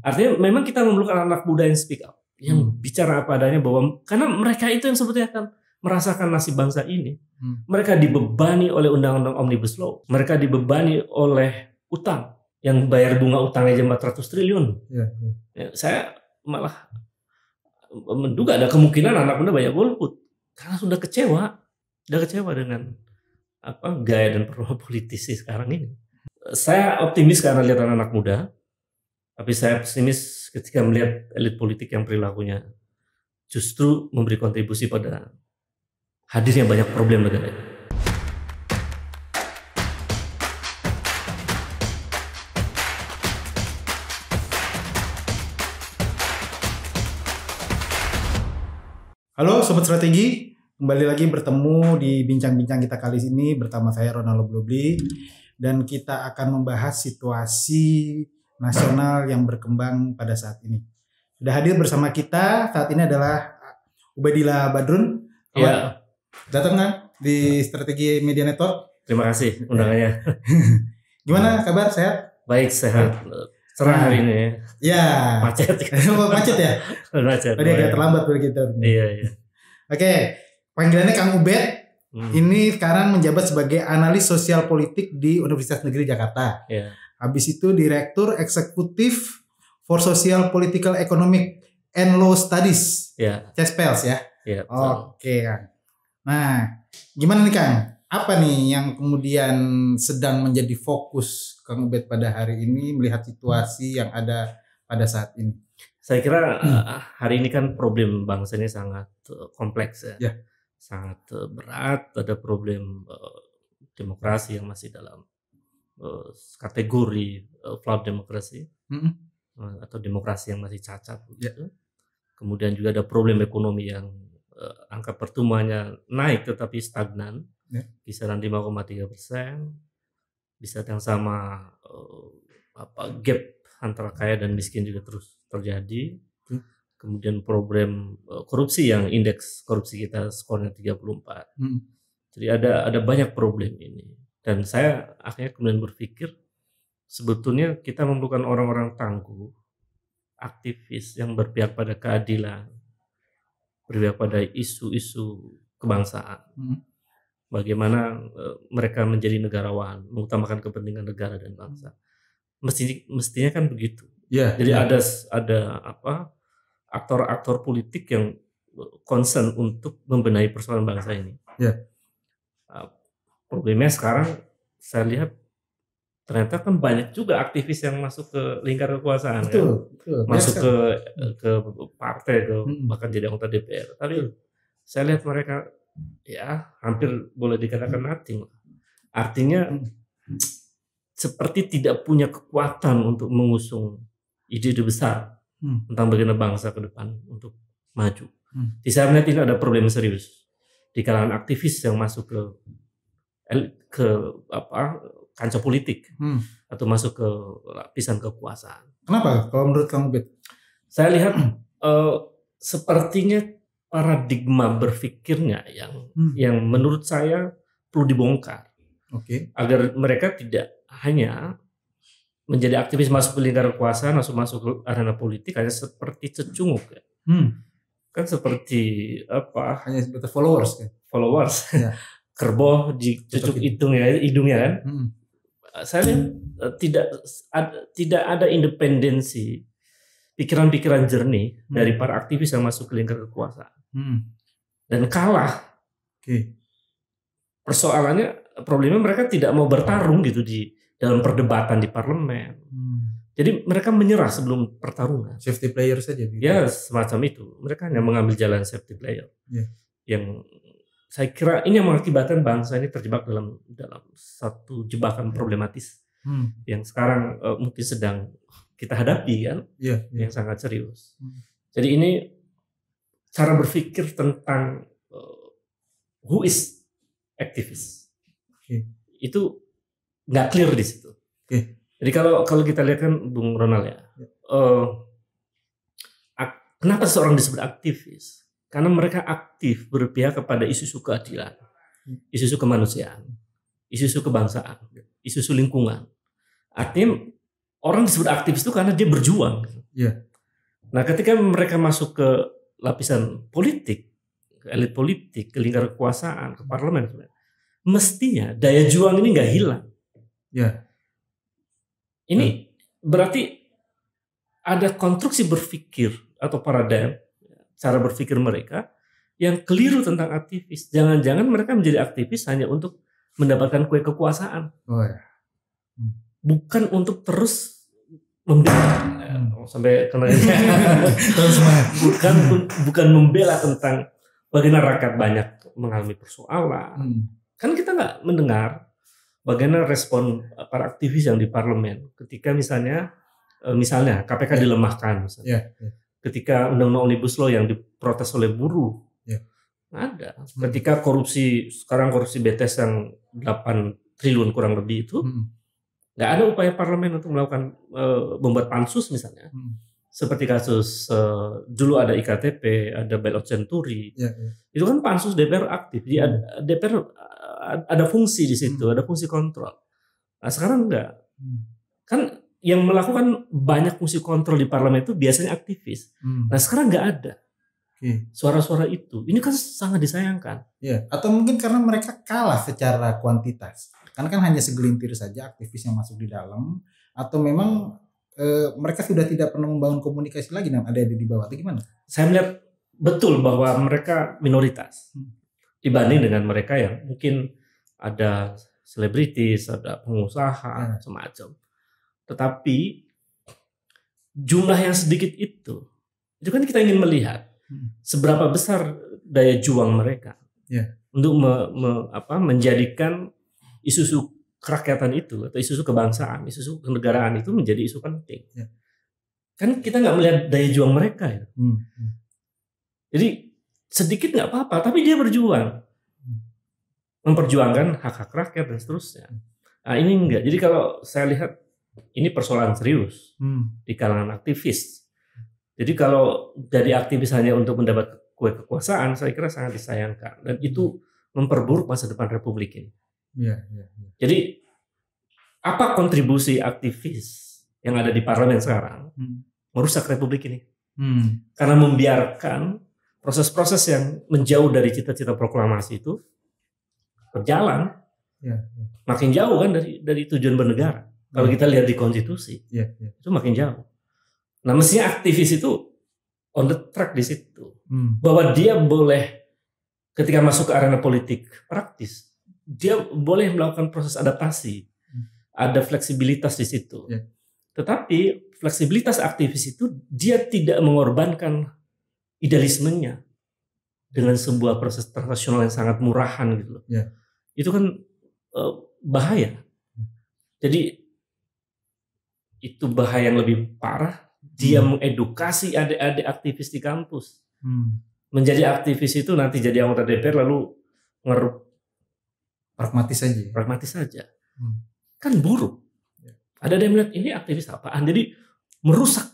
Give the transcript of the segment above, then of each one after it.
Artinya memang kita memerlukan anak muda yang speak up, yang bicara apa adanya, bahwa karena mereka itu yang sebetulnya akan merasakan nasib bangsa ini. Mereka dibebani oleh undang-undang Omnibus Law. Mereka dibebani oleh utang yang bayar bunga utang aja 400 triliun. Ya, saya malah menduga ada kemungkinan anak muda banyak golput karena sudah kecewa dengan gaya dan performa politisi sekarang ini. Saya optimis karena lihat anak muda, tapi saya pesimis ketika melihat elit politik yang perilakunya justru memberi kontribusi pada hadirnya banyak problem negara ini. Halo Sobat Strategi, kembali lagi bertemu di bincang-bincang kita kali ini bersama saya Ronaldo Blobli, dan kita akan membahas situasi nasional yang berkembang pada saat ini. Sudah hadir bersama kita saat ini adalah Ubedillah Badrun. Ya. Datang kan di Strategi Media Network. Terima kasih undangannya. Gimana kabar, sehat? Baik, sehat. Cerah hari ini ya. Ya. Macet. Macet ya? Macet. Tadi agak terlambat kita. Iya. Oke, panggilannya Kang Ubed. Ini sekarang menjabat sebagai analis sosial politik di Universitas Negeri Jakarta. Iya. Habis itu Direktur Eksekutif for Social Political Economic and Law Studies. Iya. CESPELS ya. Iya. Oke, Kang. Nah, gimana nih Kang? Apa nih yang kemudian sedang menjadi fokus Kang Ubed pada hari ini melihat situasi yang ada pada saat ini? Saya kira hari ini kan problem bangsa ini sangat kompleks ya. Sangat berat. Ada problem demokrasi yang masih dalam kategori flawed demokrasi atau demokrasi yang masih cacat. Kemudian juga ada problem ekonomi yang angka pertumbuhannya naik tetapi stagnan, kisaran 5,3%. Di saat yang sama gap antara kaya dan miskin juga terus terjadi. Kemudian problem korupsi yang indeks korupsi kita skornya 34. Jadi ada banyak problem ini. Dan saya akhirnya kemudian berpikir sebetulnya kita memerlukan orang-orang tangguh, aktivis yang berpihak pada keadilan, berpihak pada isu-isu kebangsaan. Bagaimana mereka menjadi negarawan, mengutamakan kepentingan negara dan bangsa. Mestinya kan begitu. Jadi ada aktor-aktor politik yang concern untuk membenahi persoalan bangsa ini. Problemnya sekarang saya lihat ternyata kan banyak juga aktivis yang masuk ke lingkar kekuasaan, betul. Masuk ke partai, bahkan jadi anggota DPR. Tapi saya lihat mereka ya hampir boleh dikatakan nothing. Artinya seperti tidak punya kekuatan untuk mengusung ide-ide besar tentang bagaimana bangsa ke depan untuk maju. Di saya melihat ini ada problem serius di kalangan aktivis yang masuk ke kancah politik atau masuk ke lapisan kekuasaan. Kenapa kalau menurut Kang Ubed? Saya lihat sepertinya paradigma berpikirnya yang menurut saya perlu dibongkar. Agar mereka tidak hanya menjadi aktivis masuk ke lingkar kekuasaan, masuk ke arena politik hanya seperti cecunguk ya. Kan seperti hanya seperti followers kan. Kerbau dicucuk hidungnya kan. Saya lihat tidak ada independensi pikiran-pikiran jernih dari para aktivis yang masuk ke lingkar kekuasaan. Dan kalah. Problemnya mereka tidak mau bertarung gitu di dalam perdebatan di parlemen. Jadi mereka menyerah sebelum pertarungan. Safety player saja. Ya semacam itu. Mereka hanya mengambil jalan safety player. Yang saya kira ini yang mengakibatkan bangsa ini terjebak dalam satu jebakan problematis yang sekarang mungkin sedang kita hadapi kan, yang sangat serius. Jadi ini cara berpikir tentang who is activist itu nggak clear di situ. Jadi kalau kita lihat kan Bung Ronald ya, kenapa seorang disebut aktivis? Karena mereka aktif berpihak kepada isu-isu keadilan, isu-isu kemanusiaan, isu-isu kebangsaan, isu-isu lingkungan. Artinya orang disebut aktivis itu karena dia berjuang. Yeah. Nah, ketika mereka masuk ke lapisan politik, ke elit politik, ke lingkaran kekuasaan, ke parlemen, mestinya daya juang ini nggak hilang. Yeah. Ini berarti ada konstruksi berpikir atau paradigm, cara berpikir mereka yang keliru tentang aktivis. Jangan-jangan mereka menjadi aktivis hanya untuk mendapatkan kue kekuasaan. Oh, ya. Bukan untuk terus membela. Sampai kena bukan membela tentang bagaimana rakyat banyak mengalami persoalan. Kan kita nggak mendengar bagaimana respon para aktivis yang di parlemen ketika misalnya KPK dilemahkan misalnya. Ketika undang-undang Omnibus Law yang diprotes oleh buruh. Ada. Ketika sekarang korupsi BTS yang 8 triliun kurang lebih itu nggak ada upaya parlemen untuk melakukan membuat pansus misalnya. Seperti kasus dulu ada IKTP, ada bailout Senturi. Itu kan pansus DPR aktif. Jadi DPR ada fungsi di situ, ada fungsi kontrol. Nah, sekarang enggak. Kan yang melakukan banyak fungsi kontrol di parlemen itu biasanya aktivis. Nah, sekarang enggak ada. Suara-suara itu. Ini kan sangat disayangkan. Ya, atau mungkin karena mereka kalah secara kuantitas. Karena kan hanya segelintir saja aktivis yang masuk di dalam, atau memang mereka sudah tidak pernah membangun komunikasi lagi dengan adik-adik di bawah. Atau gimana? Saya melihat betul bahwa mereka minoritas dibanding dengan mereka yang mungkin ada selebritis, ada pengusaha semacam. Tetapi jumlah yang sedikit itu kan kita ingin melihat seberapa besar daya juang mereka untuk menjadikan isu-isu kerakyatan itu atau isu-isu kebangsaan, isu-isu kenegaraan itu menjadi isu penting. Kan kita nggak melihat daya juang mereka ya. Jadi sedikit nggak apa-apa, tapi dia berjuang, memperjuangkan hak-hak rakyat dan seterusnya. Nah, ini enggak. Jadi kalau saya lihat ini persoalan serius di kalangan aktivis. Jadi kalau jadi aktivis hanya untuk mendapat kue kekuasaan, saya kira sangat disayangkan dan itu memperburuk masa depan Republik ini. Jadi apa kontribusi aktivis yang ada di parlemen sekarang merusak Republik ini? Karena membiarkan proses-proses yang menjauh dari cita-cita proklamasi itu berjalan makin jauh kan dari tujuan bernegara. Kalau kita lihat di konstitusi itu makin jauh. Nah, mestinya aktivis itu on the track di situ, bahwa dia boleh ketika masuk ke arena politik praktis, dia boleh melakukan proses adaptasi, ada fleksibilitas di situ. Tetapi fleksibilitas aktivis itu dia tidak mengorbankan idealismenya dengan sebuah proses transnasional yang sangat murahan gitu loh. Itu kan bahaya. Jadi itu bahaya yang lebih parah. Dia mengedukasi adik-adik aktivis di kampus. Menjadi aktivis itu nanti jadi anggota DPR lalu pragmatis saja. Kan buruk. Ada yang melihat ini aktivis apaan. Jadi merusak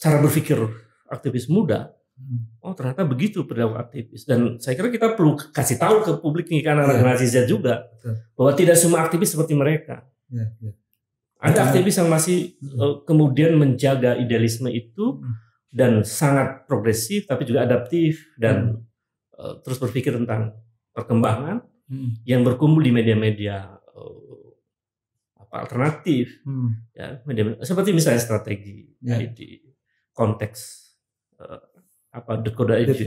cara berpikir aktivis muda. Oh, ternyata begitu perilaku aktivis. Dan saya kira kita perlu kasih tahu ke publik nih, karena generasi Z juga, bahwa tidak semua aktivis seperti mereka. Ada aktivis yang masih kemudian menjaga idealisme itu dan sangat progresif, tapi juga adaptif dan terus berpikir tentang perkembangan yang berkumpul di media-media alternatif, media, seperti misalnya strategi ID, konteks Kode ID,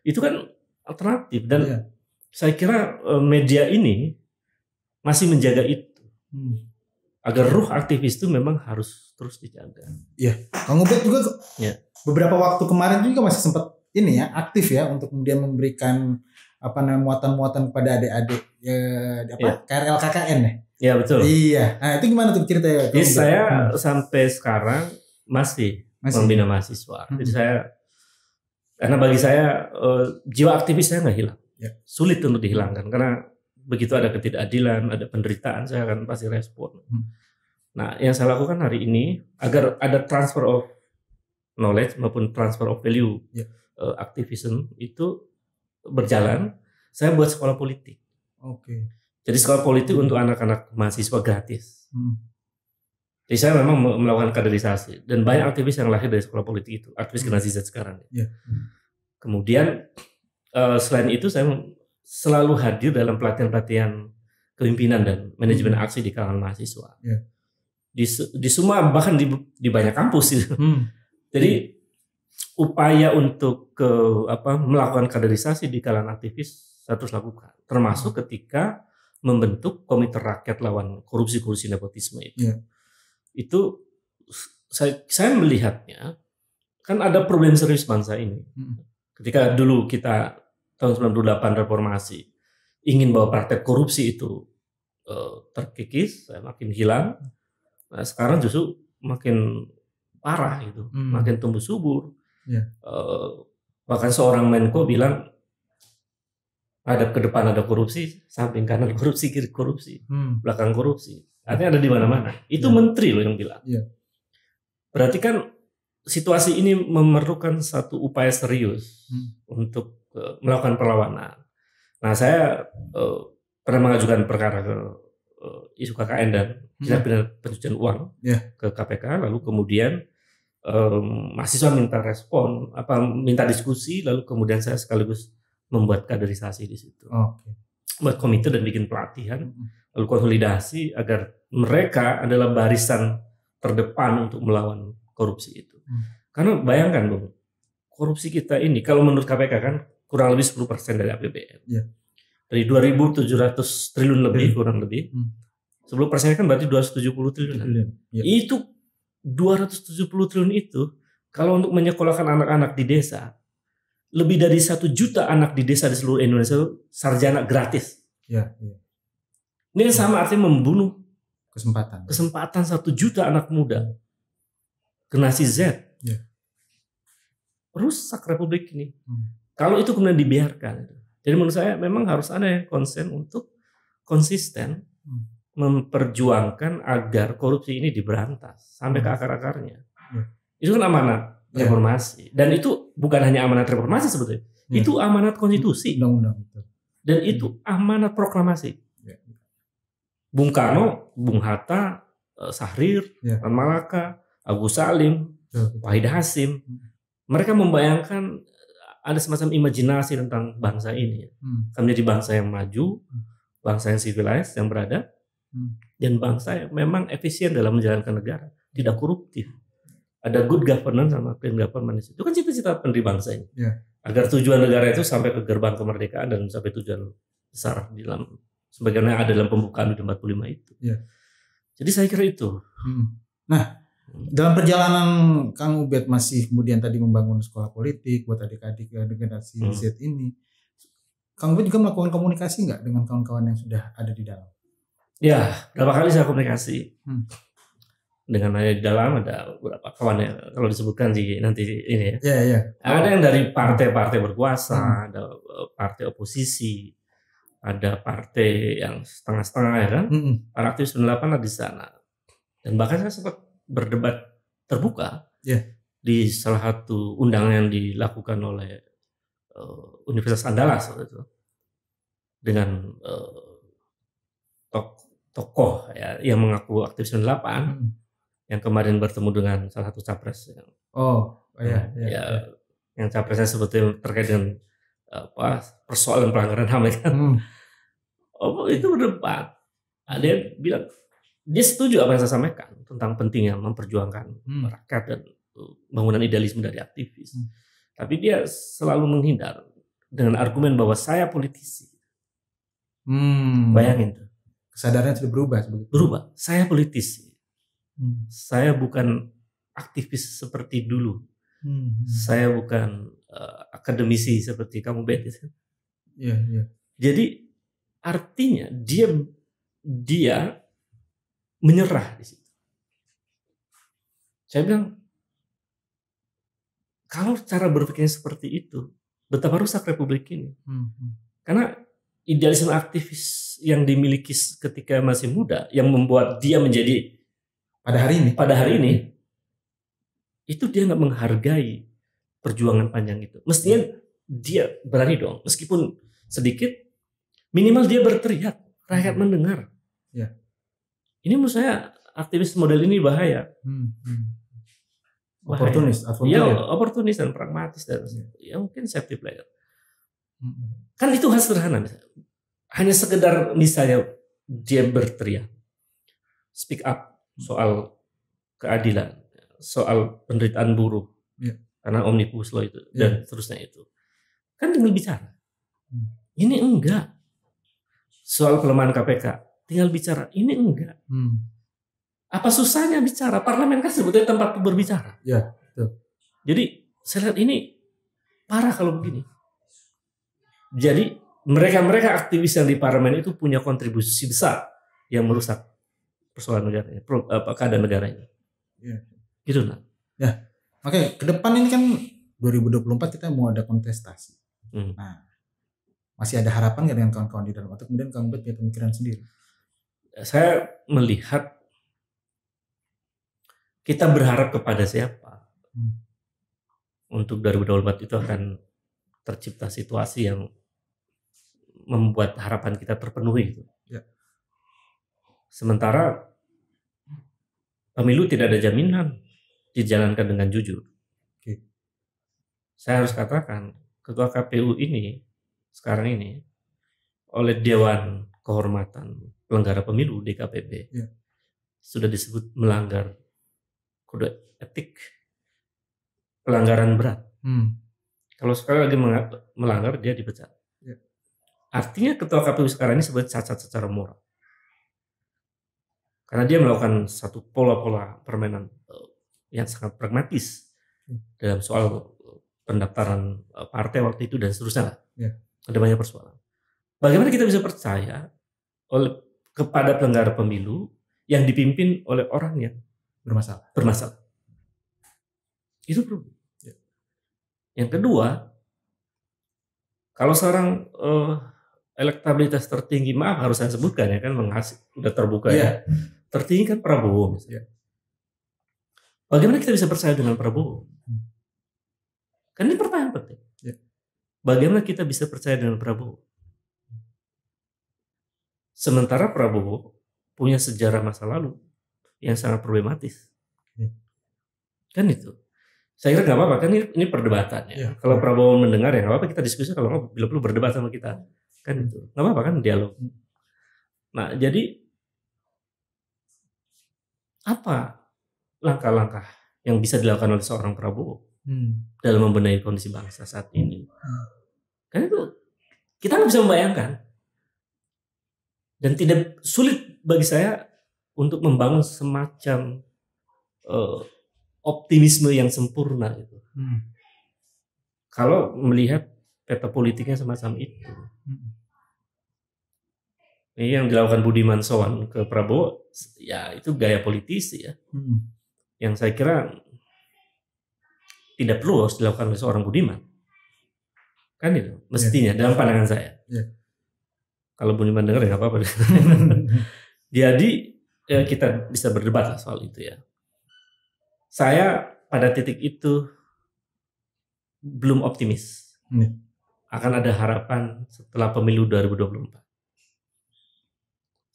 itu kan alternatif dan saya kira media ini masih menjaga itu. Agar ruh aktivis itu memang harus terus dijaga. Iya, Kang Ubed juga beberapa waktu kemarin juga masih sempat aktif ya untuk kemudian memberikan muatan-muatan kepada adik-adik KRL KKN ya. Iya betul. Iya. Nah itu gimana tuh ceritanya? Jadi saya sampai sekarang masih membina mahasiswa. Jadi karena bagi saya jiwa aktivis saya nggak hilang. Sulit untuk dihilangkan karena begitu ada ketidakadilan, ada penderitaan, saya akan pasti respon. Nah, yang saya lakukan hari ini agar ada transfer of knowledge maupun transfer of value, activism itu berjalan, saya buat sekolah politik. Jadi sekolah politik untuk anak-anak mahasiswa gratis. Jadi saya memang melakukan kaderisasi dan banyak aktivis yang lahir dari sekolah politik itu, aktivis generasi Z sekarang. Kemudian selain itu saya selalu hadir dalam pelatihan-pelatihan kepemimpinan dan manajemen aksi di kalangan mahasiswa. Di semua, bahkan di banyak kampus itu. Jadi upaya untuk melakukan kaderisasi di kalangan aktivis harus lakukan, termasuk ketika membentuk komite rakyat lawan korupsi nepotisme itu. Itu saya melihatnya kan ada problem serius bangsa ini. Ketika dulu kita tahun 98 reformasi ingin bahwa praktek korupsi itu terkikis, makin hilang. Nah, sekarang justru makin parah gitu, makin tumbuh subur. Bahkan seorang Menko bilang ada ke depan ada korupsi, samping kanan korupsi, kiri korupsi, belakang korupsi. Artinya ada di mana-mana. Itu menteri loh yang bilang. Berarti kan situasi ini memerlukan satu upaya serius untuk melakukan perlawanan. Nah, saya pernah mengajukan perkara ke isu KKN dan tindak pidana pencucian uang ke KPK, lalu kemudian mahasiswa minta respon, minta diskusi, lalu kemudian saya sekaligus membuat kaderisasi di situ, buat komite dan bikin pelatihan, lalu konsolidasi agar mereka adalah barisan terdepan untuk melawan korupsi itu. Karena bayangkan Bung, korupsi kita ini kalau menurut KPK kan kurang lebih 10% dari APBN. Dari 2.700 triliun lebih kurang lebih. 10% kan berarti 270 triliun. Itu 270 triliun itu kalau untuk menyekolahkan anak-anak di desa, lebih dari 1 juta anak di desa di seluruh Indonesia sarjana gratis. Ini sama artinya membunuh kesempatan 1 juta anak muda generasi Z. Rusak Republik ini. Kalau itu kemudian dibiarkan. Jadi menurut saya memang harus ada yang konsen untuk konsisten memperjuangkan agar korupsi ini diberantas sampai ke akar-akarnya. Itu kan amanat reformasi. Dan itu bukan hanya amanat reformasi sebetulnya. Itu amanat konstitusi. Undang-undang. Dan itu amanat proklamasi. Bung Karno, Bung Hatta, Syahrir, Tan Malaka, Agus Salim, Wahid Hasim. Mereka membayangkan ada semacam imajinasi tentang bangsa ini. Akan menjadi bangsa yang maju, bangsa yang civilized, yang beradab, dan bangsa yang memang efisien dalam menjalankan negara, tidak koruptif. Ada good governance sama clean governance. Itu kan cita-cita pendiri bangsa ini. Agar tujuan negara itu sampai ke gerbang kemerdekaan dan sampai tujuan besar di dalam sebagaimana ada dalam pembukaan di 45 itu. Jadi saya kira itu. Nah, dalam perjalanan Kang Ubed masih kemudian tadi membangun sekolah politik buat adik-adik generasi Z ini, Kang Ubed juga melakukan komunikasi nggak dengan kawan-kawan yang sudah ada di dalam? Ya, berapa kali saya komunikasi dengan ada di dalam, ada beberapa kawan ya, kalau disebutkan sih nanti ini ya. Ada yang dari partai-partai berkuasa, ada partai oposisi, ada partai yang setengah-setengah ya kan, para aktivis 98 ada di sana, dan bahkan saya sempat berdebat terbuka di salah satu undangan yang dilakukan oleh Universitas Andalas itu dengan tokoh ya, yang mengaku aktivis 98 yang kemarin bertemu dengan salah satu capres yang yang capresnya sebetulnya terkait dengan persoalan pelanggaran HAM kan. Itu berdebat. Ada yang bilang dia setuju apa yang saya sampaikan tentang pentingnya memperjuangkan rakyat dan bangunan idealisme dari aktivis. Tapi dia selalu menghindar dengan argumen bahwa saya politisi. Bayangin tuh. Kesadarannya sudah berubah sebetulnya. Berubah. Saya politisi. Saya bukan aktivis seperti dulu. Saya bukan akademisi seperti kamu Bet. Jadi artinya dia menyerah di situ. Saya bilang, kalau cara berpikirnya seperti itu, betapa rusak Republik ini. Karena idealisme aktivis yang dimiliki ketika masih muda, yang membuat dia menjadi pada hari ini, itu dia nggak menghargai perjuangan panjang itu. Mestinya dia berani dong, meskipun sedikit, minimal dia berteriak. Rakyat mendengar. Ya. Ini menurut saya aktivis model ini bahaya. Oportunis, ya, oportunis dan pragmatis dan ya mungkin safety player. Kan itu hal sederhana misalnya. Hanya sekedar misalnya dia berteriak, speak up soal keadilan, soal penderitaan buruh, karena omnibus law itu dan seterusnya itu. Kan tinggal bicara. Ini enggak. Soal pelemahan KPK, tinggal bicara. Ini enggak. Apa susahnya bicara? Parlemen kan sebetulnya tempat berbicara. Ya, betul. Jadi saya lihat ini parah kalau begini. Jadi mereka aktivis yang di parlemen itu punya kontribusi besar yang merusak persoalan negara ini, keadaan negara ini. Ya. Gitu nah. Ya. Oke, ke depan ini kan 2024 kita mau ada kontestasi. Nah, masih ada harapan nggak dengan kawan-kawan di dalam atau kemudian kawan punya pemikiran sendiri? Saya melihat kita berharap kepada siapa untuk 2024 itu akan tercipta situasi yang membuat harapan kita terpenuhi. Ya. Sementara pemilu tidak ada jaminan dijalankan dengan jujur. Oke. Saya harus katakan ketua KPU ini sekarang ini oleh Dewan Kehormatan Penyelenggara Pemilu DKPP sudah disebut melanggar kode etik, pelanggaran berat. Kalau sekali lagi melanggar dia dipecat. Artinya ketua KPU sekarang ini sebenarnya cacat secara moral. Karena dia melakukan satu pola-pola permainan yang sangat pragmatis dalam soal pendaftaran partai waktu itu dan seterusnya. Ada banyak persoalan. Bagaimana kita bisa percaya kepada penyelenggara pemilu yang dipimpin oleh orang yang bermasalah. Itu problem. Yang kedua, kalau seorang elektabilitas tertinggi, maaf harus saya sebutkan ya kan, udah terbuka ya. Tertinggi kan Prabowo misalnya. Bagaimana kita bisa percaya dengan Prabowo? Kan ini pertanyaan penting. Bagaimana kita bisa percaya dengan Prabowo? Sementara Prabowo punya sejarah masa lalu yang sangat problematis. Kan itu. Saya kira nggak apa-apa, kan ini perdebatan ya. Kalau Prabowo mendengar ya nggak apa-apa, kita diskusi, kalau nggak bila perlu berdebat sama kita. Kan itu. Nggak apa-apa kan dialog. Nah jadi apa langkah-langkah yang bisa dilakukan oleh seorang Prabowo dalam membenahi kondisi bangsa saat ini? Kan itu kita nggak bisa membayangkan. Dan tidak sulit bagi saya untuk membangun semacam optimisme yang sempurna itu. Kalau melihat peta politiknya semacam itu. Ini yang dilakukan Budiman Sowan ke Prabowo, ya itu gaya politisi ya. Yang saya kira tidak perlu harus dilakukan oleh seorang Budiman. Kan itu mestinya dalam pandangan saya. Kalau Budiman dengar ya nggak apa-apa. Jadi ya kita bisa berdebat lah soal itu ya. Saya pada titik itu belum optimis akan ada harapan setelah pemilu 2024.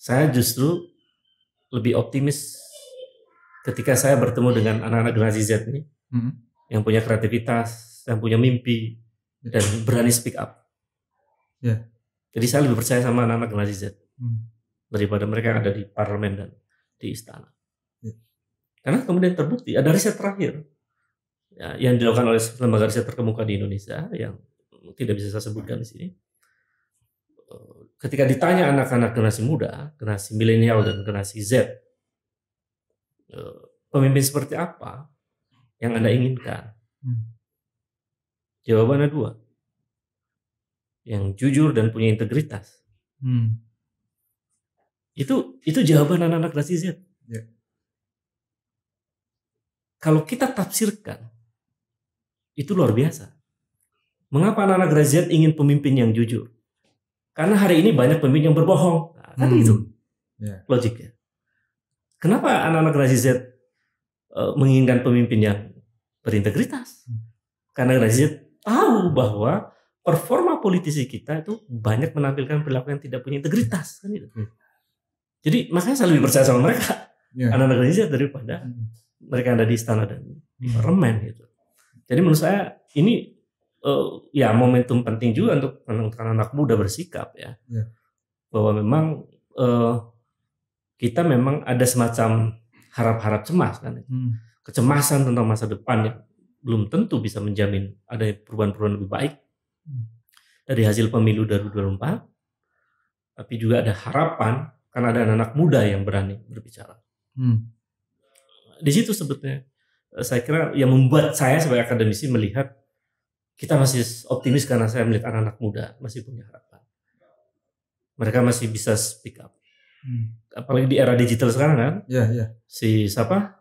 Saya justru lebih optimis ketika saya bertemu dengan anak-anak generasi Z ini yang punya kreativitas, yang punya mimpi dan berani speak up. Jadi saya lebih percaya sama anak-anak generasi Z daripada mereka yang ada di parlemen dan di istana. Karena kemudian terbukti ada riset terakhir ya, yang dilakukan oleh lembaga riset terkemuka di Indonesia yang tidak bisa saya sebutkan di sini. Ketika ditanya anak-anak generasi muda, generasi milenial dan generasi Z, pemimpin seperti apa yang Anda inginkan? Jawabannya dua. Yang jujur dan punya integritas. Itu jawaban anak-anak generasi Z. Kalau kita tafsirkan, itu luar biasa. Mengapa anak-anak generasi Z ingin pemimpin yang jujur? Karena hari ini banyak pemimpin yang berbohong. Nah, kan itu logiknya. Kenapa anak-anak generasi Z menginginkan pemimpin yang berintegritas? Karena generasi Z tahu bahwa performa politisi kita itu banyak menampilkan perilaku yang tidak punya integritas kan itu. Jadi makanya saya lebih percaya sama mereka, anak-anak Indonesia, daripada mereka yang ada di istana dan parlemen gitu. Jadi menurut saya ini ya momentum penting juga untuk anak muda bersikap ya, bahwa memang kita memang ada semacam harap-harap cemas kan, kecemasan tentang masa depan yang belum tentu bisa menjamin ada perubahan-perubahan lebih baik dari hasil pemilu 2024, tapi juga ada harapan karena ada anak-anak muda yang berani berbicara. Di situ sebetulnya saya kira yang membuat saya sebagai akademisi melihat kita masih optimis karena saya melihat anak-anak muda masih punya harapan. Mereka masih bisa speak up. Apalagi di era digital sekarang kan. Si siapa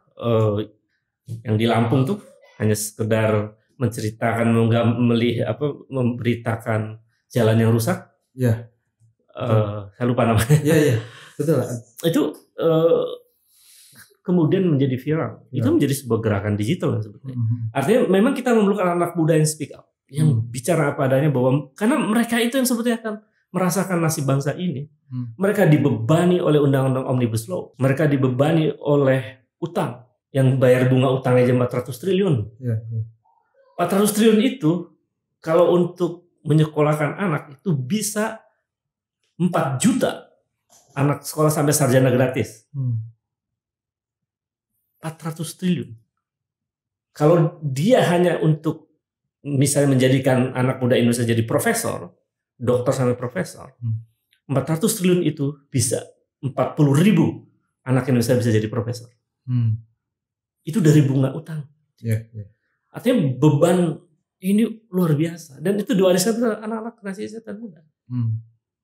yang di Lampung tuh hanya sekedar menceritakan, memberitakan jalan yang rusak. Saya lupa namanya. Betul. Itu kemudian menjadi viral. Itu menjadi sebuah gerakan digital sebetulnya. Artinya memang kita memerlukan anak muda yang speak up, yang bicara apa adanya, bahwa karena mereka itu yang sebetulnya akan merasakan nasib bangsa ini. Mereka dibebani oleh undang-undang Omnibus Law. Mereka dibebani oleh utang yang bayar bunga utangnya 400 triliun. 400 triliun itu kalau untuk menyekolahkan anak itu bisa 4 juta anak sekolah sampai sarjana gratis. 400 triliun. Kalau dia hanya untuk misalnya menjadikan anak muda Indonesia jadi profesor, dokter sampai profesor, 400 triliun itu bisa 40.000 anak Indonesia bisa jadi profesor. Itu dari bunga utang. Artinya beban ini luar biasa. Dan itu diwariskan ke anak-anak generasi Z dan muda.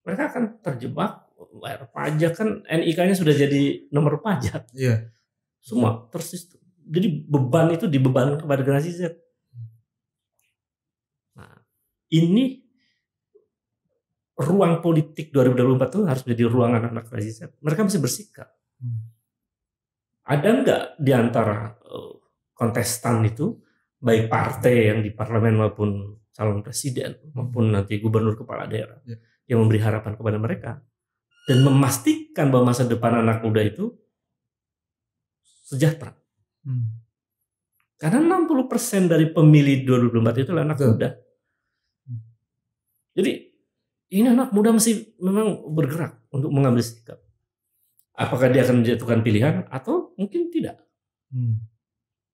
Mereka akan terjebak bayar pajak, kan NIK-nya sudah jadi nomor pajak. Semua tersistem. Jadi beban itu dibebankan kepada generasi Z. Nah, ini ruang politik 2024 itu harus menjadi ruang anak-anak generasi Z. Mereka mesti bersikap. Ada enggak di antara kontestan itu, baik partai yang di parlemen maupun calon presiden maupun nanti gubernur kepala daerah, yang memberi harapan kepada mereka dan memastikan bahwa masa depan anak muda itu sejahtera. Karena 60% dari pemilih 2024 itu adalah anak muda. Jadi ini anak muda masih memang bergerak untuk mengambil sikap. Apakah dia akan menjatuhkan pilihan atau mungkin tidak?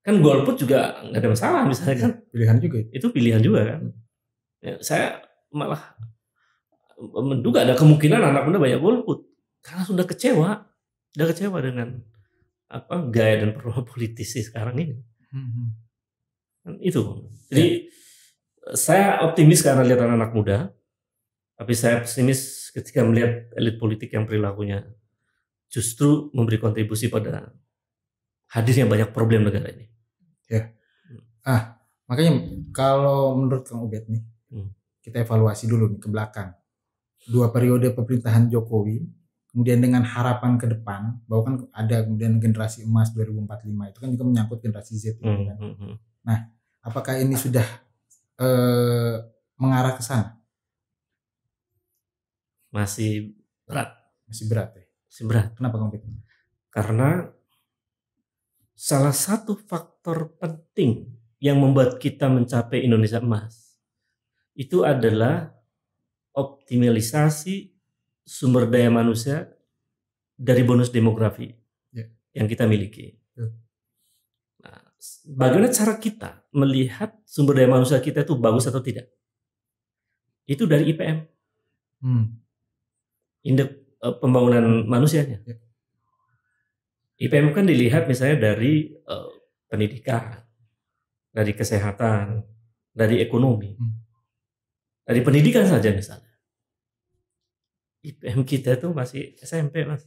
Kan golput juga nggak ada masalah misalnya kan. Pilihan juga. Itu pilihan juga kan. Ya, saya malah menduga ada kemungkinan anak muda banyak golput karena sudah kecewa dengan gaya dan performa politisi sekarang ini. Itu. Jadi saya optimis karena lihat anak muda, tapi saya pesimis ketika melihat elit politik yang perilakunya justru memberi kontribusi pada hadirnya banyak problem negara ini. Makanya kalau menurut Kang Ubed nih, kita evaluasi dulu nih ke belakang. 2 periode pemerintahan Jokowi, kemudian dengan harapan ke depan, bahwa kan ada kemudian generasi emas 2045, itu kan juga menyangkut generasi Z. Kan? Nah, apakah ini sudah mengarah ke sana? Masih berat. Masih berat ya? Masih berat. Kenapa Kang Ubed? Karena salah satu faktor penting yang membuat kita mencapai Indonesia emas itu adalah optimalisasi sumber daya manusia dari bonus demografi yang kita miliki. Nah, bagaimana cara kita melihat sumber daya manusia kita itu bagus atau tidak? Itu dari IPM, indeks pembangunan manusianya. IPM kan dilihat misalnya dari pendidikan, dari kesehatan, dari ekonomi, dari pendidikan saja misalnya. IPM kita itu masih SMP, Mas.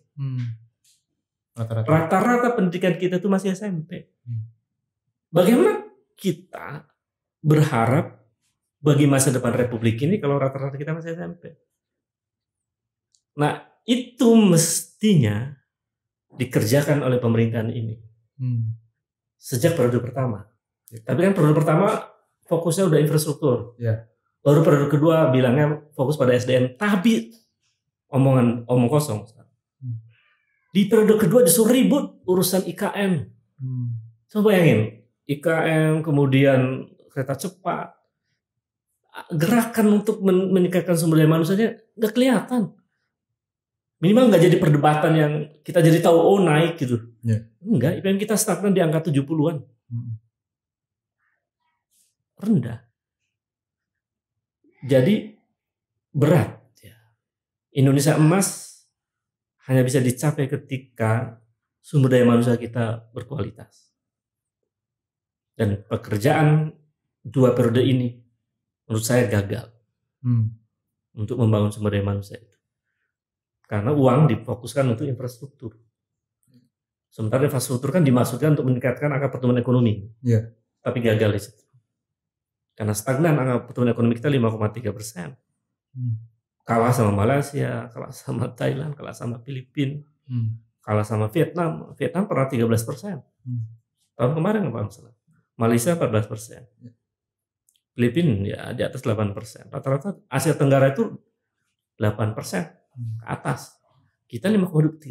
Rata-rata pendidikan kita itu masih SMP. Bagaimana kita berharap bagi masa depan Republik ini kalau rata-rata kita masih SMP? Nah, itu mestinya dikerjakan oleh pemerintahan ini sejak periode pertama. Tapi kan periode pertama fokusnya udah infrastruktur, Baru periode kedua bilangnya fokus pada SDM, tapi omong kosong. Di periode kedua disuruh ribut urusan IKN. Coba bayangin, IKN kemudian kereta cepat, gerakan untuk meningkatkan sumber daya manusianya nggak kelihatan. Minimal nggak jadi perdebatan yang kita jadi tahu naik gitu. Enggak, IPM kita stagnan di angka 70-an. Rendah. Jadi berat. Indonesia emas hanya bisa dicapai ketika sumber daya manusia kita berkualitas. Dan pekerjaan 2 periode ini menurut saya gagal untuk membangun sumber daya manusia itu. Karena uang difokuskan untuk infrastruktur. Sementara infrastruktur kan dimaksudkan untuk meningkatkan angka pertumbuhan ekonomi. Tapi gagal di situ. Karena stagnan angka pertumbuhan ekonomi kita 5,3%. Kalah sama Malaysia, kalah sama Thailand, kalah sama Filipina, kalah sama Vietnam. Vietnam pernah 13%. Tahun kemarin apa masalah? Malaysia 14%. Filipina ya di atas 8%. Rata-rata Asia Tenggara itu 8% ke atas. Kita 5,3%.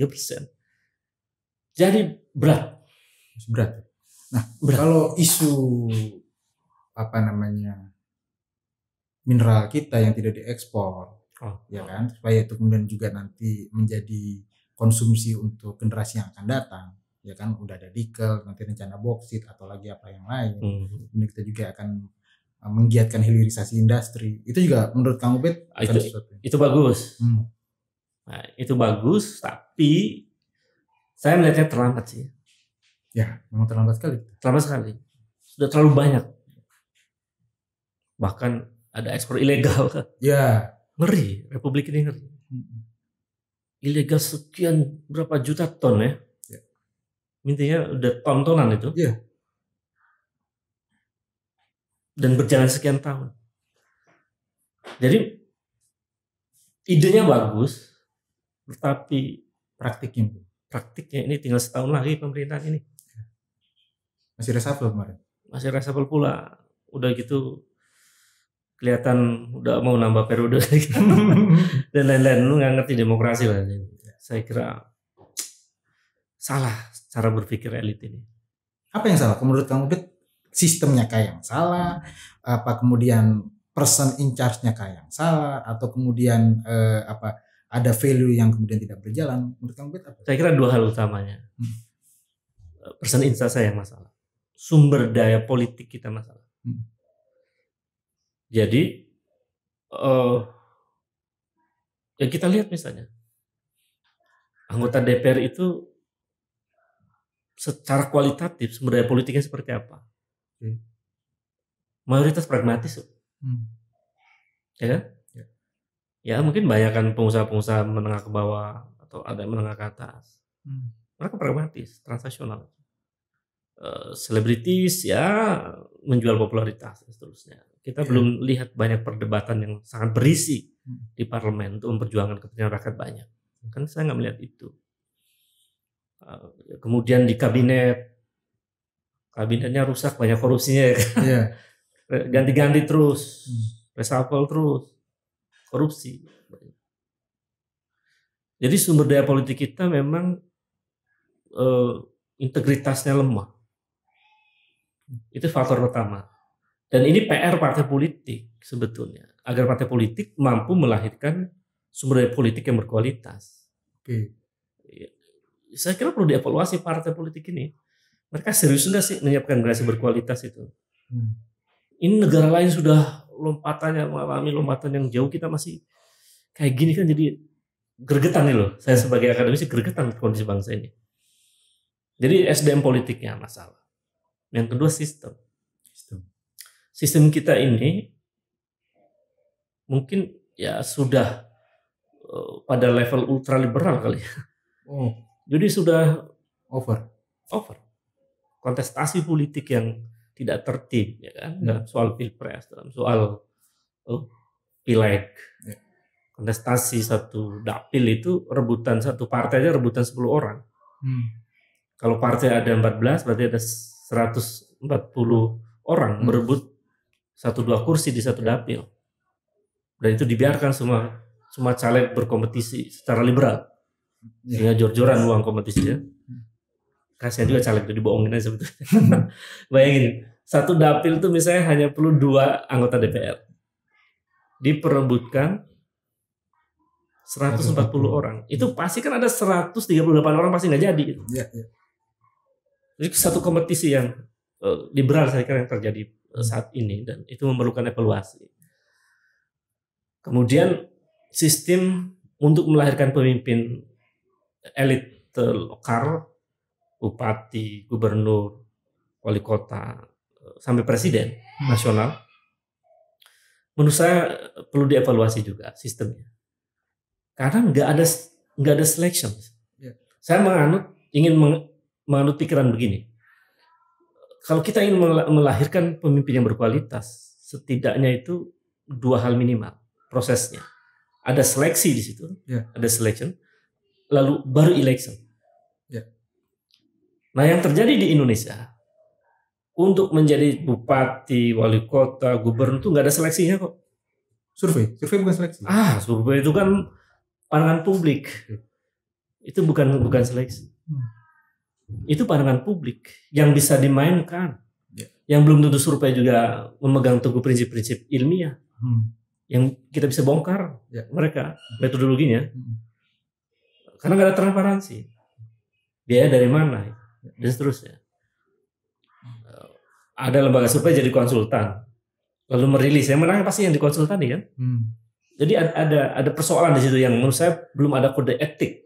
Jadi berat. Nah, kalau isu mineral kita yang tidak diekspor, ya kan, supaya itu kemudian juga nanti menjadi konsumsi untuk generasi yang akan datang, ya kan, udah ada nikel, nanti rencana boksit atau lagi apa yang lain. Ini kita juga akan menggiatkan hilirisasi industri. Itu juga menurut Kang Ubed itu bagus. Nah, itu bagus, tapi saya melihatnya terlambat sih. Ya, memang terlambat sekali. Terlambat sekali. Sudah terlalu banyak. Bahkan ada ekspor ilegal. Ya. Ngeri, Republik ini ngeri. Ilegal sekian berapa juta ton ya. Intinya udah ton-tonan itu. Iya. Dan berjalan sekian tahun. Jadi idenya bagus, tetapi praktiknya ini tinggal setahun lagi pemerintahan ini. Masih reshuffle kemarin. Masih reshuffle pula. Udah gitu kelihatan udah mau nambah periode dan lain-lain. Lu nggak ngerti demokrasi lah. Saya kira salah cara berpikir elit ini. Apa yang salah? Menurut Kang Ubed, sistemnya kayak yang salah? Apa kemudian person in charge-nya kayak yang salah? Atau kemudian ada value yang kemudian tidak berjalan? Menurut Kang Ubed apa? Saya kira 2 hal utamanya. Person in charge saya yang masalah. Sumber daya politik kita masalah. Jadi yang kita lihat misalnya anggota DPR itu secara kualitatif sumber daya politiknya seperti apa? Mayoritas pragmatis, ya kan? Ya mungkin banyak kan pengusaha-pengusaha menengah ke bawah atau ada yang menengah ke atas. Mereka pragmatis, transaksional. Selebritis ya menjual popularitas dan seterusnya. Kita belum lihat banyak perdebatan yang sangat berisi di parlemen untuk memperjuangkan kepentingan rakyat banyak. Kan saya nggak melihat itu. Kemudian di kabinetnya rusak, banyak korupsinya. Ganti-ganti terus, reshuffle terus, korupsi. Jadi sumber daya politik kita memang integritasnya lemah. Itu faktor pertama. Dan ini PR partai politik sebetulnya. Agar partai politik mampu melahirkan sumber daya politik yang berkualitas. Saya kira perlu dievaluasi partai politik ini. Mereka serius nggak sih menyiapkan generasi berkualitas itu? Ini negara lain sudah mengalami lompatan yang jauh, kita masih kayak gini kan, jadi gregetan nih loh. Saya sebagai akademisi gregetan kondisi bangsa ini. Jadi SDM politiknya masalah. Yang kedua sistem kita ini mungkin ya sudah pada level ultraliberal kali ya. Jadi sudah over. Kontestasi politik yang tidak tertib, ya kan? Dalam soal pilpres, dalam soal pileg, kontestasi satu dapil itu rebutan, satu partai aja rebutan 10 orang. Kalau partai ada 14, berarti ada 140 orang berebut 1-2 kursi di satu dapil. dan itu dibiarkan semua caleg berkompetisi secara liberal, sehingga jor-joran uang kompetisinya. Kasihan juga caleg itu dibohongin aja sebetulnya. Bayangin, satu dapil itu misalnya hanya perlu 2 anggota DPR, diperebutkan 140 orang, itu pasti kan ada 138 orang pasti nggak jadi. Jadi satu kompetisi yang liberal saya kira yang terjadi saat ini, dan itu memerlukan evaluasi. Kemudian sistem untuk melahirkan pemimpin elit lokal, bupati, gubernur, wali kota, sampai presiden nasional, menurut saya perlu dievaluasi juga sistemnya, karena nggak ada selection. Saya ingin menganut pikiran begini. Kalau kita ingin melahirkan pemimpin yang berkualitas, setidaknya itu 2 hal minimal prosesnya. Ada seleksi di situ, ada selection, lalu baru election. Nah, yang terjadi di Indonesia untuk menjadi bupati, wali kota, gubernur itu nggak ada seleksinya kok. Survei bukan seleksi. Survei itu kan pandangan publik. Itu bukan seleksi. Itu pandangan publik yang bisa dimainkan, yang belum tentu survei juga memegang teguh prinsip-prinsip ilmiah, yang kita bisa bongkar mereka metodologinya, karena nggak ada transparansi, biaya dari mana, dan seterusnya. Ada lembaga survei jadi konsultan, lalu merilis yang menang pasti yang dikonsultani kan. Jadi ada persoalan di situ yang menurut saya belum ada kode etik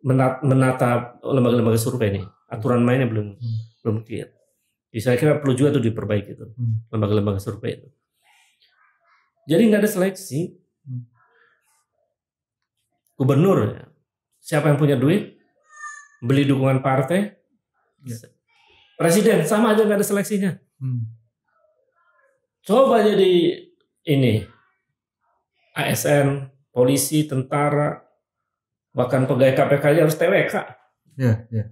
menata lembaga-lembaga survei ini. Aturan mainnya belum clear. Jadi saya kira perlu juga tuh diperbaiki itu lembaga-lembaga survei itu. Jadi nggak ada seleksi. Gubernur, siapa yang punya duit, beli dukungan partai. Presiden sama aja nggak ada seleksinya. Coba jadi ini ASN, polisi, tentara, bahkan pegawai KPK aja harus TWK.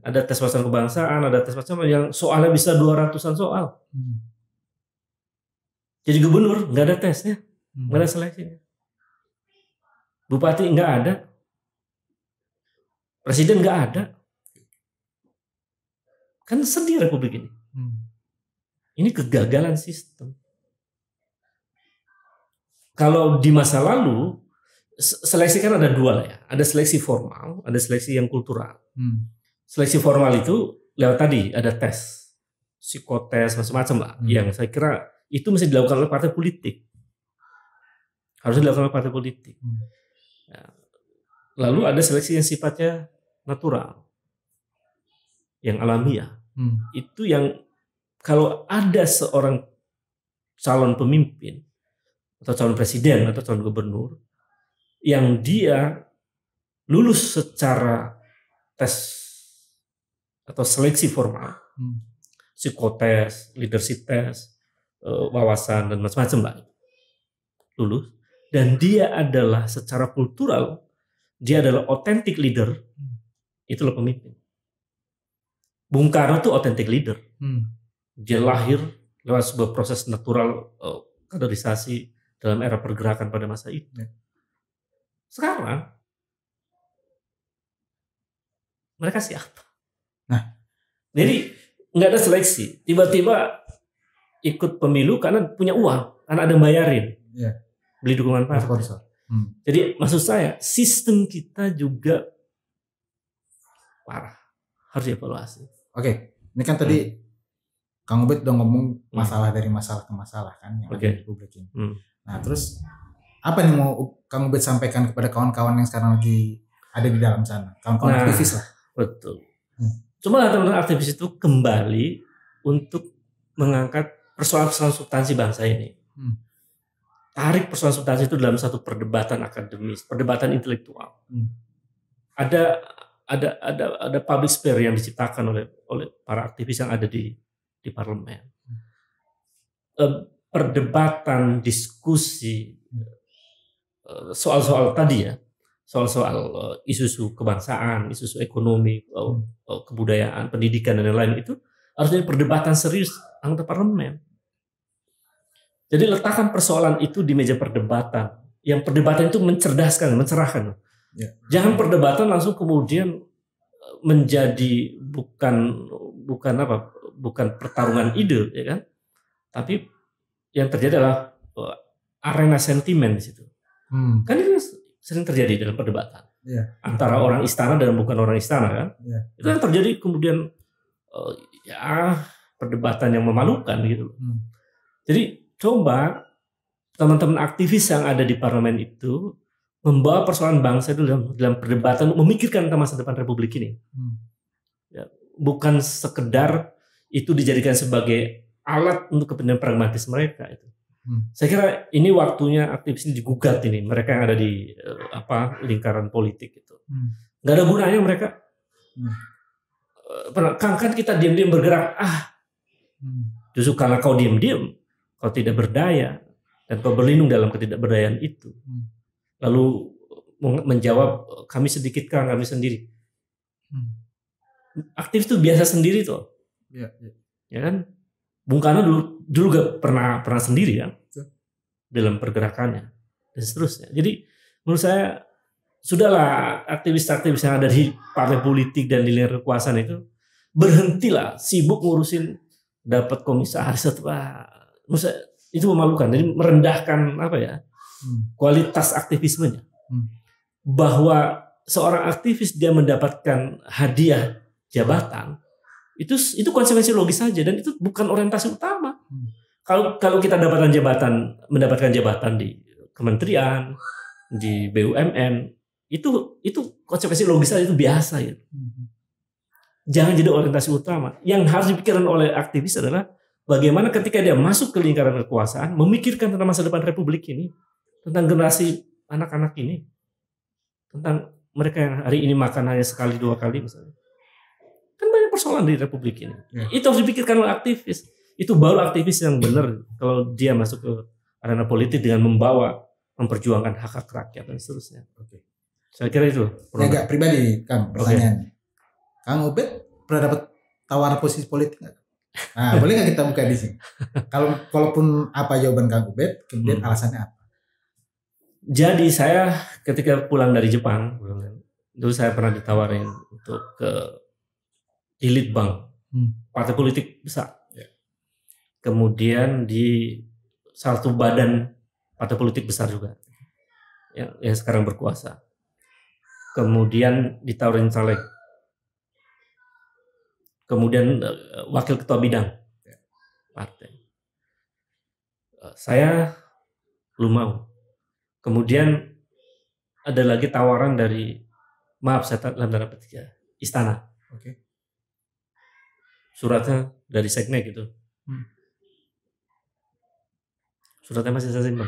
Ada tes wawasan kebangsaan, ada tes macam yang soalnya bisa 200-an soal. Jadi gubernur nggak ada tesnya, nggak ada seleksinya. Bupati nggak ada, presiden nggak ada. Kan sedih Republik ini. Ini kegagalan sistem. Kalau di masa lalu seleksi kan ada 2 lah ya. Ada seleksi formal, ada seleksi yang kultural. Seleksi formal itu lewat tadi ada tes, psikotes, macam-macam lah. Yang saya kira itu mesti dilakukan oleh partai politik. Harus dilakukan oleh partai politik. Lalu ada seleksi yang sifatnya natural, yang alamiah. Itu yang kalau ada seorang calon pemimpin atau calon presiden atau calon gubernur yang dia lulus secara tes atau seleksi formal, psikotes, leadership test, wawasan dan macam-macam lah, lulus, dan dia adalah secara kultural dia adalah authentic leader, itulah pemimpin. Bung Karno itu authentic leader. Dia lahir lewat sebuah proses natural kaderisasi dalam era pergerakan pada masa itu. Sekarang mereka siapa? Jadi nggak ada seleksi. Tiba-tiba ikut pemilu karena punya uang, karena ada bayarin, beli dukungan partai. Jadi maksud saya sistem kita juga parah, harus dievaluasi. Oke, ini kan tadi Kang Ubed udah ngomong masalah dari masalah ke masalah kan yang ada di publik ini. Nah terus apa nih mau Kang Ubed sampaikan kepada kawan-kawan yang sekarang lagi ada di dalam sana, kawan-kawan aktivis lah. Betul. Cuma teman-teman aktivis itu kembali untuk mengangkat persoalan-persoalan substansi bangsa ini. Tarik persoalan substansi itu dalam satu perdebatan akademis, perdebatan intelektual. Ada public sphere yang diciptakan oleh para aktivis yang ada di parlemen. Perdebatan, diskusi soal-soal tadi ya, soal-soal isu-isu kebangsaan, isu-isu ekonomi, kebudayaan, pendidikan dan lain-lain itu harus jadi perdebatan serius anggota parlemen. Jadi letakkan persoalan itu di meja perdebatan yang perdebatan itu mencerdaskan, mencerahkan. Jangan perdebatan langsung kemudian menjadi bukan pertarungan ide, ya kan? Tapi yang terjadi adalah arena sentimen di situ. Kan itu sering terjadi dalam perdebatan antara orang istana dan bukan orang istana, kan? Itu yang terjadi kemudian perdebatan yang memalukan gitu. Jadi coba teman-teman aktivis yang ada di parlemen itu membawa persoalan bangsa itu dalam perdebatan, memikirkan tentang masa depan Republik ini. Ya, bukan sekedar itu dijadikan sebagai alat untuk kepentingan pragmatis mereka itu. Saya kira ini waktunya aktivis ini digugat ini, mereka yang ada di lingkaran politik itu. Nggak ada gunanya mereka. Kan kita diam-diam bergerak. Justru karena kau diam-diam, kau tidak berdaya dan kau berlindung dalam ketidakberdayaan itu. Lalu menjawab kami sedikit kan, kami sendiri. Aktivis itu biasa sendiri tuh. Ya kan? Bung Karno dulu gak pernah sendiri kan dalam pergerakannya dan seterusnya. Jadi menurut saya sudahlah aktivis-aktivis yang ada di partai politik dan di lingkungan kekuasaan itu berhentilah sibuk ngurusin dapat komisaris atau menurut saya itu memalukan. Jadi merendahkan kualitas aktivismenya. Bahwa seorang aktivis dia mendapatkan hadiah jabatan itu konsekuensi logis saja dan itu bukan orientasi utama. Kalau kita mendapatkan jabatan di kementerian, di BUMN, itu konsekuensi logis saja, itu biasa ya. Jangan jadi orientasi utama. Yang harus dipikirkan oleh aktivis adalah bagaimana ketika dia masuk ke lingkaran kekuasaan memikirkan tentang masa depan Republik ini, tentang generasi anak-anak ini, tentang mereka yang hari ini makan hanya sekali 2 kali misalnya. Kan banyak persoalan di Republik ini. Itu harus dipikirkan oleh aktivis. Itu baru aktivis yang benar kalau dia masuk ke arena politik dengan memperjuangkan hak-hak rakyat dan seterusnya. Saya kira itu. Agak pribadi, Kang, pertanyaan. Kang Ubed pernah dapat tawaran posisi politik nggak? Nah, boleh nggak kita buka di sini? Kalaupun apa jawaban Kang Ubed, kemudian alasannya apa? Jadi saya ketika pulang dari Jepang, dulu saya pernah ditawarin untuk ke elit bank, partai politik besar. Kemudian di satu badan partai politik besar juga, yang sekarang berkuasa. Kemudian ditawarin caleg. Kemudian wakil ketua bidang partai. Saya belum mau. Kemudian ada lagi tawaran dari, saya dalam tanda petik, istana. Suratnya dari seknek gitu. Suratnya masih saya simpan.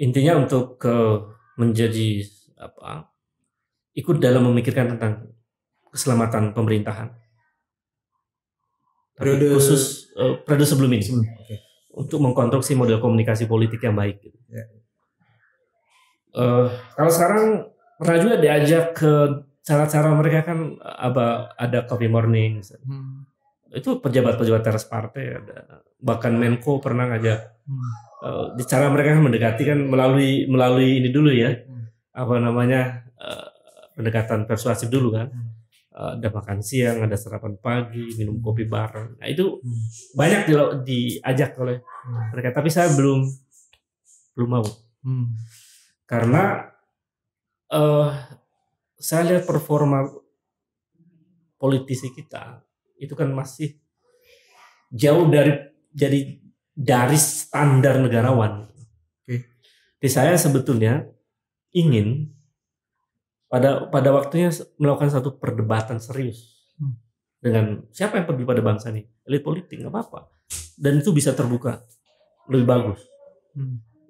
Intinya untuk menjadi ikut dalam memikirkan tentang keselamatan pemerintahan. Periode khusus periode sebelum ini. Untuk mengkonstruksi model komunikasi politik yang baik. Gitu. Kalau sekarang pernah juga diajak ke cara-cara mereka kan ada coffee morning. Itu pejabat-pejabat teras partai, bahkan Menko pernah ngajak. Cara mereka mendekati kan melalui ini dulu ya, pendekatan persuasif dulu kan. Ada makan siang, ada sarapan pagi, minum kopi bareng. Nah itu banyak diajak oleh mereka, tapi saya belum mau. Karena saya lihat performa politisi kita itu kan masih jauh dari standar negarawan. Jadi saya sebetulnya ingin pada waktunya melakukan satu perdebatan serius dengan siapa yang peduli pada bangsa ini, elit politik nggak apa-apa, dan itu bisa terbuka lebih bagus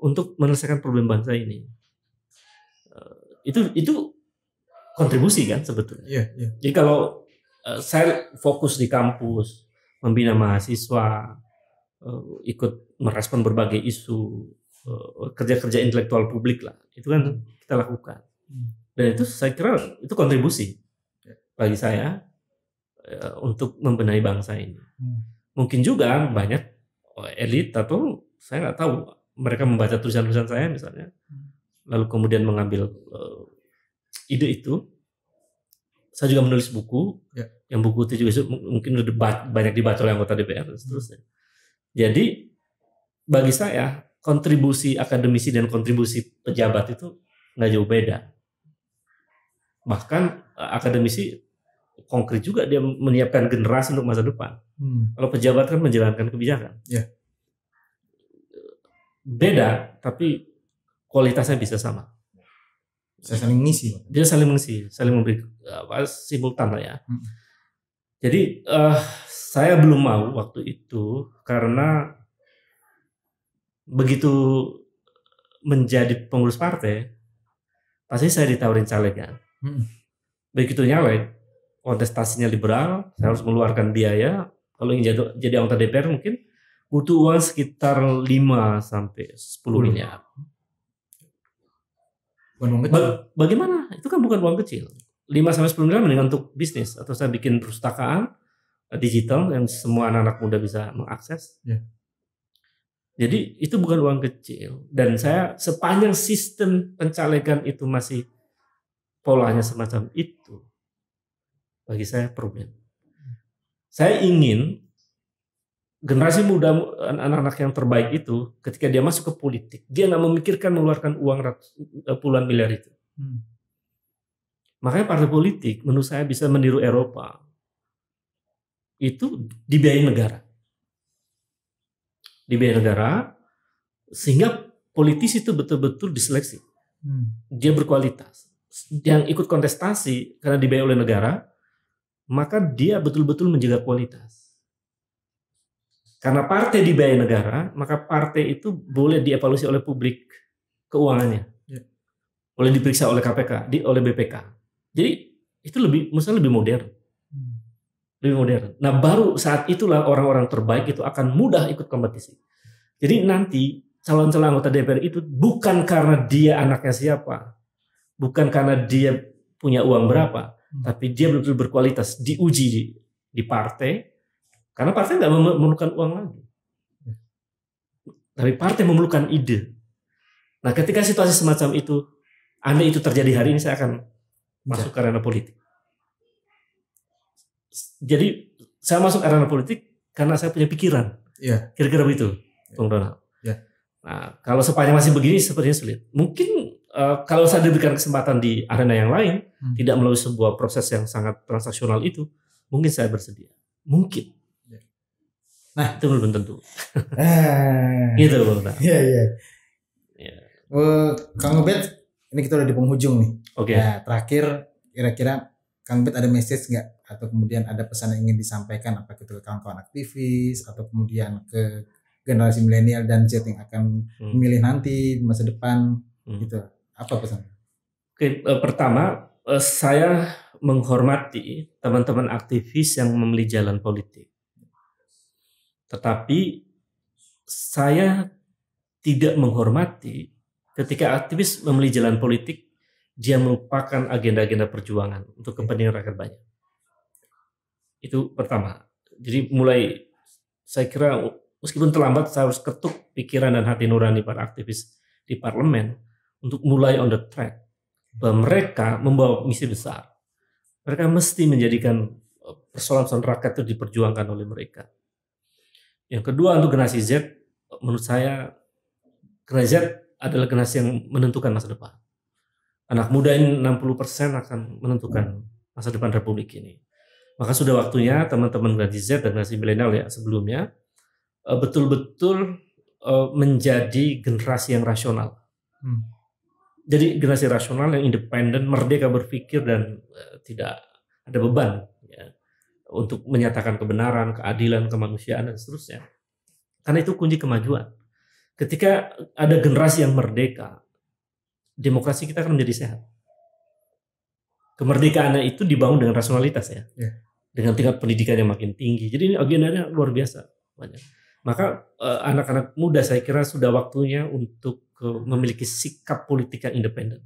untuk menyelesaikan problem bangsa ini. Itu kontribusi kan sebetulnya. Jadi kalau saya fokus di kampus, membina mahasiswa, ikut merespon berbagai isu, kerja-kerja intelektual publik lah, itu kan kita lakukan. Dan itu saya kira itu kontribusi bagi saya untuk membenahi bangsa ini. Mungkin juga banyak elit atau saya nggak tahu mereka membaca tulisan-tulisan saya misalnya, lalu kemudian mengambil ide itu. Saya juga menulis buku, yang buku itu juga mungkin banyak dibaca oleh anggota DPR dan seterusnya. Jadi bagi saya kontribusi akademisi dan kontribusi pejabat itu nggak jauh beda. Bahkan akademisi konkret juga dia menyiapkan generasi untuk masa depan. Kalau pejabat kan menjalankan kebijakan. Beda, tapi kualitasnya bisa sama. Bisa saling mengisi. Dia saling mengisi, saling memberi simultan lah ya. Jadi saya belum mau waktu itu karena begitu menjadi pengurus partai, pasti saya ditawarin caleg kan. Begitu nyalek, kontestasinya liberal, saya harus mengeluarkan biaya. Kalau ingin jadi anggota DPR mungkin butuh uang sekitar 5 sampai 10 miliar. Bagaimana? Itu kan bukan uang kecil. 5 sampai 10 miliar mendingan untuk bisnis, atau saya bikin perpustakaan digital yang semua anak-anak muda bisa mengakses. Jadi itu bukan uang kecil, dan saya sepanjang sistem pencalegan itu masih polanya semacam itu, bagi saya problem. Saya ingin generasi muda, anak-anak yang terbaik itu, ketika dia masuk ke politik, dia nggak memikirkan mengeluarkan uang puluhan miliar itu. Makanya partai politik menurut saya bisa meniru Eropa. Itu dibiayai negara. Dibiayai negara, sehingga politisi itu betul-betul diseleksi. Dia berkualitas. Yang ikut kontestasi karena dibiayai oleh negara, maka dia betul-betul menjaga kualitas. Karena partai dibiayai negara, maka partai itu boleh dievaluasi oleh publik keuangannya. Boleh diperiksa oleh KPK, oleh BPK. Jadi itu menurut lebih modern. Lebih modern. Nah, baru saat itulah orang-orang terbaik itu akan mudah ikut kompetisi. Jadi nanti calon-calon anggota DPR itu bukan karena dia anaknya siapa, bukan karena dia punya uang berapa, tapi dia betul-betul berkualitas, diuji di partai. Karena partai nggak memerlukan uang lagi, tapi partai memerlukan ide. Nah, ketika situasi semacam itu, andai itu terjadi hari ini, saya akan masuk ke arena politik. Jadi saya masuk arena politik karena saya punya pikiran. Kira-kira begitu, Bung Donald. Nah, kalau sepanjang masih begini, sepertinya sulit. Mungkin kalau saya diberikan kesempatan di arena yang lain, tidak melalui sebuah proses yang sangat transaksional itu, mungkin saya bersedia. Mungkin. Nah, itu belum tentu. Gitu Bang. Iya. Kang Ubed, ini kita udah di penghujung nih. Oke. Nah, terakhir kira-kira Kang Ubed ada message nggak, atau kemudian ada pesan yang ingin disampaikan, apa itu ke kawan-kawan aktivis atau kemudian ke generasi milenial dan Z yang akan memilih nanti di masa depan, gitu. Apa pesan? Oke, pertama saya menghormati teman-teman aktivis yang memilih jalan politik. Tetapi saya tidak menghormati ketika aktivis memilih jalan politik, dia melupakan agenda-agenda perjuangan untuk kepentingan rakyat banyak. Itu pertama. Jadi mulai, saya kira meskipun terlambat, saya harus ketuk pikiran dan hati nurani para aktivis di parlemen untuk mulai on the track. Bahwa mereka membawa misi besar. Mereka mesti menjadikan persoalan-persoalan rakyat itu diperjuangkan oleh mereka. Yang kedua, untuk generasi Z, menurut saya generasi Z adalah generasi yang menentukan masa depan. Anak muda ini 60% akan menentukan masa depan Republik ini. Maka sudah waktunya teman-teman generasi Z dan generasi milenial ya sebelumnya betul-betul menjadi generasi yang rasional. Jadi generasi rasional yang independen, merdeka berpikir dan tidak ada beban ya, untuk menyatakan kebenaran, keadilan, kemanusiaan dan seterusnya. Karena itu kunci kemajuan. Ketika ada generasi yang merdeka, demokrasi kita akan menjadi sehat. Kemerdekaan itu dibangun dengan rasionalitas ya. Dengan tingkat pendidikan yang makin tinggi. Jadi ini agendanya luar biasa banyak. Maka anak-anak muda saya kira sudah waktunya untuk memiliki sikap politik yang independen.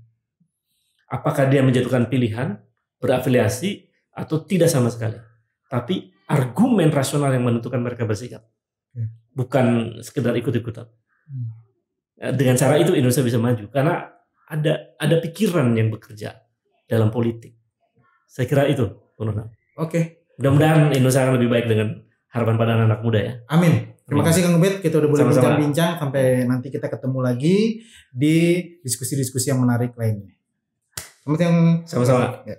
Apakah dia menjatuhkan pilihan, berafiliasi atau tidak sama sekali. Tapi argumen rasional yang menentukan mereka bersikap. Bukan sekedar ikut-ikutan. Dengan cara itu Indonesia bisa maju karena ada pikiran yang bekerja dalam politik. Saya kira itu, Oke. Mudah-mudahan Indonesia akan lebih baik dengan harapan pada anak muda ya. Amin. Terima kasih Kang Ubed, kita udah boleh Sama-sama. bincang-bincang sampai nanti kita ketemu lagi di diskusi-diskusi yang menarik lainnya. Sama-sama. Ya.